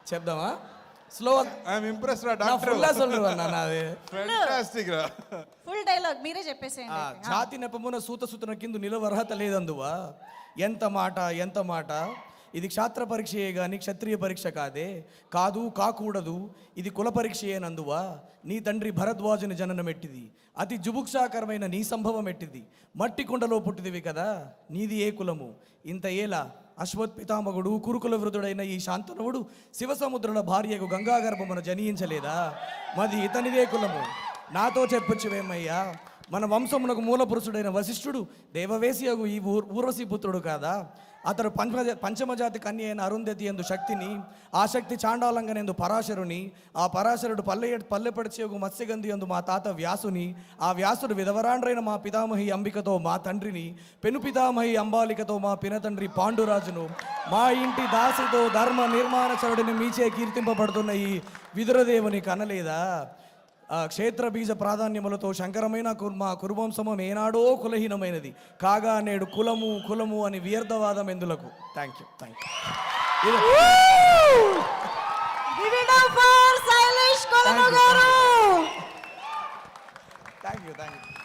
చెప్దామా slow I'm impress రా நான் doctor ఫుల్లా சொல்லுவேன் நான் அது ఫ్యాంటాస్టిక్ రా ఫుల్ డైలాగ్ మీరే చెప్పేసేయండి అయితే. జాతి నెపమున సూత సుతన కింద నిలవ అర్హత లేదందువా ఎంత మాట ఇది క్షాత్ర పరీక్షయే గాని క్షత్రియ పరీక్ష కాదు కాకూడదు ఇది కుల పరీక్షయేనందువా నీ తండ్రి భరద్వాజుని జననమెట్టిది అతి జుభుక్షాకరమైన నీ సంభవం ఎట్టిది మట్టి కుండలో పుట్టిదివి కదా నీది ఏ కులము ఇంత ఏలా అశ్వత్ పితామగుడు కురుకుల వృధుడైన ఈ శాంతనువుడు శివసముద్రుల భార్యకు గంగాగర్భమున జనించలేదా మది ఇతనిదే కులము నాతో చెప్పొచ్చువేమయ్యా మన వంశమునకు మూల పురుషుడైన వశిష్ఠుడు దేవవేశియగు ఈ ఊర్వశీ పుత్రుడు కాదా అతడు పంచమజాతి కన్య అయిన అరుంధతి ఎందు శక్తిని ఆ శక్తి చాండాలంగనేందు పరాశరుని ఆ పరాశరుడు పల్లెపడిచేగు మత్స్యగంధి ఎందు మా తాత వ్యాసుని ఆ వ్యాసుడు విధవరాండ్రైన మా పితామహి అంబికతో మా తండ్రిని పెను పితామహి అంబాలికతో మా పినతండ్రి పాండురాజును మా ఇంటి దాసితో ధర్మ నిర్మాణచరుడిని మీచే కీర్తింపబడుతున్న ఈ విదురదేవుని కనలేదా క్షేత్ర బీజ ప్రాధాన్యములతో శంకరమైన మా కురువంశమం ఏనాడో కులహీనమైనది కాగా నేడు కులము అని వ్యర్థవాదం ఎందులకు thank you Give it up for Sailesh Kolamu garu. Thank you